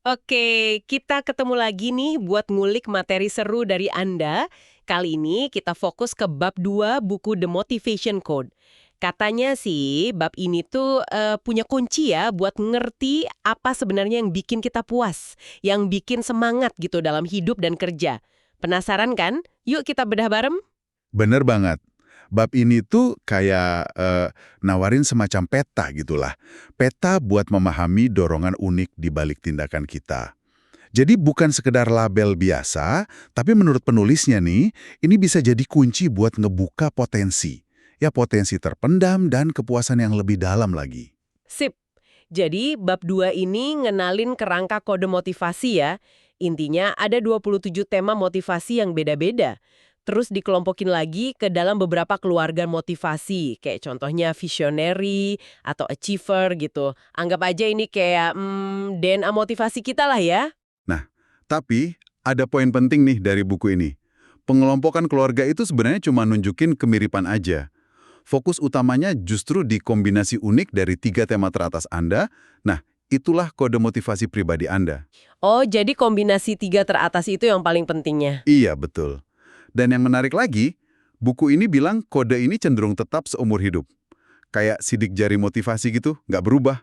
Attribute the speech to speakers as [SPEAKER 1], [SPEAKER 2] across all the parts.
[SPEAKER 1] Oke, kita ketemu lagi nih buat ngulik materi seru dari Anda. Kali ini kita fokus ke bab 2 buku The Motivation Code. Katanya sih bab ini tuh punya kunci ya buat ngerti apa sebenarnya yang bikin kita puas, yang bikin semangat gitu dalam hidup dan kerja. Penasaran kan? Yuk kita bedah bareng.
[SPEAKER 2] Bener banget. Bab ini tuh kayak nawarin semacam peta gitulah. Peta buat memahami dorongan unik di balik tindakan kita. Jadi bukan sekedar label biasa, tapi menurut penulisnya nih, ini bisa jadi kunci buat ngebuka potensi. Ya potensi terpendam dan kepuasan yang lebih dalam lagi.
[SPEAKER 1] Sip. Jadi bab 2 ini ngenalin kerangka kode motivasi ya. Intinya ada 27 tema motivasi yang beda-beda. Terus dikelompokin lagi ke dalam beberapa keluarga motivasi. Kayak contohnya visionary atau achiever gitu. Anggap aja ini kayak DNA motivasi kita lah ya.
[SPEAKER 2] Nah, tapi ada poin penting nih dari buku ini. Pengelompokan keluarga itu sebenarnya cuma nunjukin kemiripan aja. Fokus utamanya justru di kombinasi unik dari 3 tema teratas Anda. Nah, itulah kode motivasi pribadi Anda.
[SPEAKER 1] Oh, jadi kombinasi 3 teratas itu yang paling pentingnya.
[SPEAKER 2] Iya, betul. Dan yang menarik lagi, buku ini bilang kode ini cenderung tetap seumur hidup. Kayak sidik jari motivasi gitu, nggak berubah.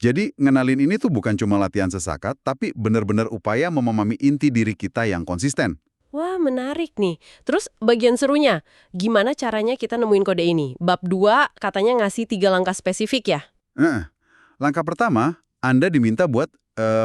[SPEAKER 2] Jadi, ngenalin ini tuh bukan cuma latihan sesakat, tapi benar-benar upaya memahami inti diri kita yang konsisten.
[SPEAKER 1] Wah, menarik nih. Terus bagian serunya, gimana caranya kita nemuin kode ini? Bab 2 katanya ngasih 3 langkah spesifik ya?
[SPEAKER 2] Nah, langkah pertama, Anda diminta buat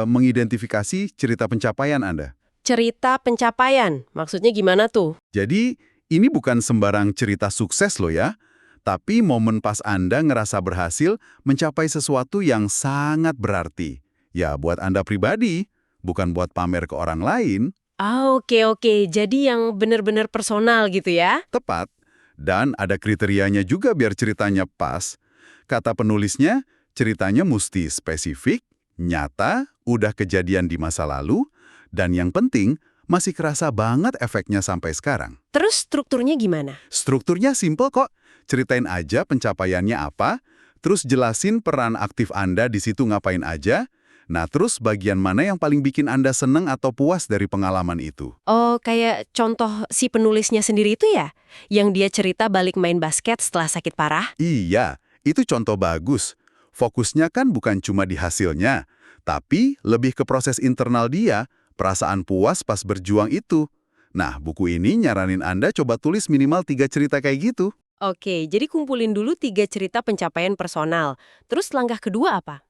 [SPEAKER 2] mengidentifikasi cerita pencapaian Anda.
[SPEAKER 1] Cerita pencapaian, maksudnya gimana tuh?
[SPEAKER 2] Jadi, ini bukan sembarang cerita sukses loh ya, tapi momen pas Anda ngerasa berhasil mencapai sesuatu yang sangat berarti. Ya, buat Anda pribadi, bukan buat pamer ke orang lain,
[SPEAKER 1] Ah, oke. Jadi yang benar-benar personal gitu ya?
[SPEAKER 2] tepat. Dan ada kriterianya juga biar ceritanya pas. Kata penulisnya, ceritanya mesti spesifik, nyata, udah kejadian di masa lalu, dan yang penting, masih kerasa banget efeknya sampai sekarang.
[SPEAKER 1] Terus strukturnya gimana?
[SPEAKER 2] Strukturnya simple kok. Ceritain aja pencapaiannya apa, terus jelasin peran aktif Anda di situ ngapain aja. Nah, terus bagian mana yang paling bikin Anda seneng atau puas dari pengalaman itu?
[SPEAKER 1] Oh, kayak contoh si penulisnya sendiri itu ya? Yang dia cerita balik main basket setelah sakit parah?
[SPEAKER 2] Iya, itu contoh bagus. Fokusnya kan bukan cuma di hasilnya, tapi lebih ke proses internal dia, perasaan puas pas berjuang itu. Nah, buku ini nyaranin Anda coba tulis minimal 3 cerita kayak gitu.
[SPEAKER 1] Oke, jadi kumpulin dulu 3 cerita pencapaian personal. Terus langkah kedua apa?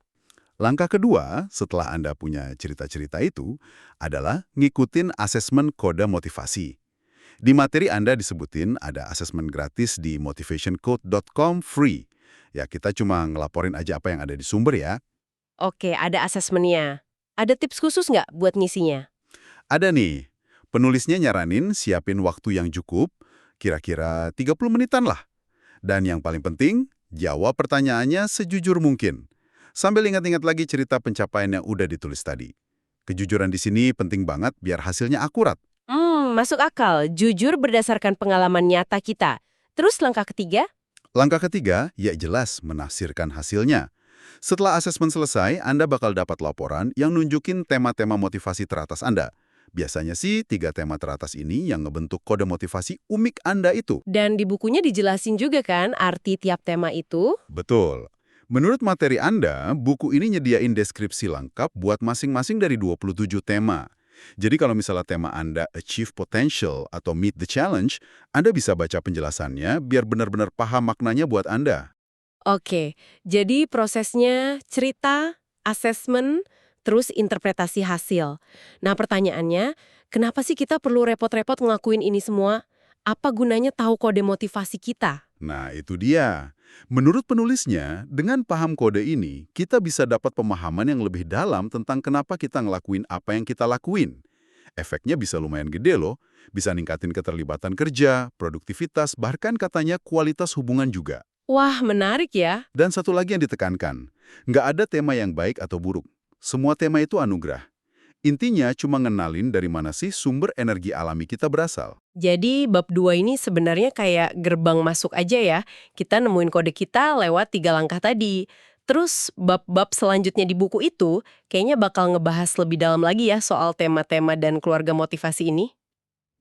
[SPEAKER 2] Langkah kedua, setelah Anda punya cerita-cerita itu, adalah ngikutin asesmen kode motivasi. Di materi Anda disebutin ada asesmen gratis di motivationcode.com free. Ya, kita cuma ngelaporin aja apa yang ada di sumber ya.
[SPEAKER 1] Oke, ada asesmennya. Ada tips khusus nggak buat ngisinya?
[SPEAKER 2] Ada nih, penulisnya nyaranin siapin waktu yang cukup, kira-kira 30 menitan lah. Dan yang paling penting, jawab pertanyaannya sejujur mungkin. Sambil ingat-ingat lagi cerita pencapaian yang udah ditulis tadi. Kejujuran di sini penting banget biar hasilnya akurat.
[SPEAKER 1] Masuk akal. Jujur berdasarkan pengalaman nyata kita. Terus langkah ketiga?
[SPEAKER 2] Langkah ketiga, ya jelas menafsirkan hasilnya. Setelah asesmen selesai, Anda bakal dapat laporan yang nunjukin tema-tema motivasi teratas Anda. Biasanya sih 3 tema teratas ini yang ngebentuk kode motivasi unik Anda itu.
[SPEAKER 1] Dan di bukunya dijelasin juga kan arti tiap tema itu?
[SPEAKER 2] Betul. Menurut materi Anda, buku ini nyediain deskripsi lengkap buat masing-masing dari 27 tema. Jadi kalau misalnya tema Anda Achieve Potential atau Meet the Challenge, Anda bisa baca penjelasannya biar benar-benar paham maknanya buat Anda.
[SPEAKER 1] Oke, jadi prosesnya cerita, asesmen, terus interpretasi hasil. Nah pertanyaannya, kenapa sih kita perlu repot-repot ngelakuin ini semua? Apa gunanya tahu kode motivasi kita?
[SPEAKER 2] Nah, itu dia. Menurut penulisnya, dengan paham kode ini, kita bisa dapat pemahaman yang lebih dalam tentang kenapa kita ngelakuin apa yang kita lakuin. Efeknya bisa lumayan gede loh, bisa ningkatin keterlibatan kerja, produktivitas, bahkan katanya kualitas hubungan juga.
[SPEAKER 1] Wah, menarik ya.
[SPEAKER 2] Dan satu lagi yang ditekankan, nggak ada tema yang baik atau buruk. Semua tema itu anugerah. Intinya cuma ngenalin dari mana sih sumber energi alami kita berasal.
[SPEAKER 1] Jadi bab 2 ini sebenarnya kayak gerbang masuk aja ya. Kita nemuin kode kita lewat 3 langkah tadi. Terus bab-bab selanjutnya di buku itu kayaknya bakal ngebahas lebih dalam lagi ya soal tema-tema dan keluarga motivasi ini.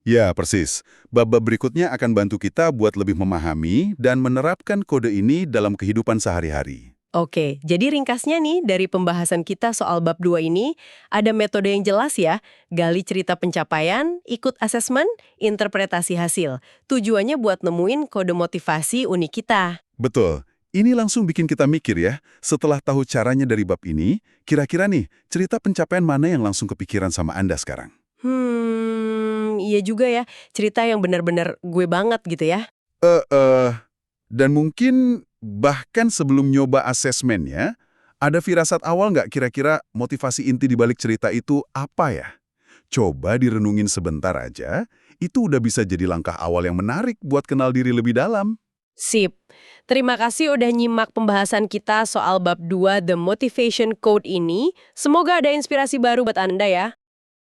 [SPEAKER 2] Ya, persis. Bab-bab berikutnya akan bantu kita buat lebih memahami dan menerapkan kode ini dalam kehidupan sehari-hari.
[SPEAKER 1] Oke, jadi ringkasnya nih dari pembahasan kita soal bab 2 ini, ada metode yang jelas ya, gali cerita pencapaian, ikut asesmen, interpretasi hasil. Tujuannya buat nemuin kode motivasi unik kita.
[SPEAKER 2] Betul. Ini langsung bikin kita mikir ya, setelah tahu caranya dari bab ini, kira-kira nih, cerita pencapaian mana yang langsung kepikiran sama Anda sekarang?
[SPEAKER 1] Iya juga ya, cerita yang benar-benar gue banget gitu ya.
[SPEAKER 2] Eh, eh, dan mungkin bahkan sebelum nyoba asesmennya, ada firasat awal nggak kira-kira motivasi inti di balik cerita itu apa ya? Coba direnungin sebentar aja, itu udah bisa jadi langkah awal yang menarik buat kenal diri lebih dalam.
[SPEAKER 1] Sip. Terima kasih udah nyimak pembahasan kita soal bab 2 The Motivation Code ini. Semoga ada inspirasi baru buat Anda ya.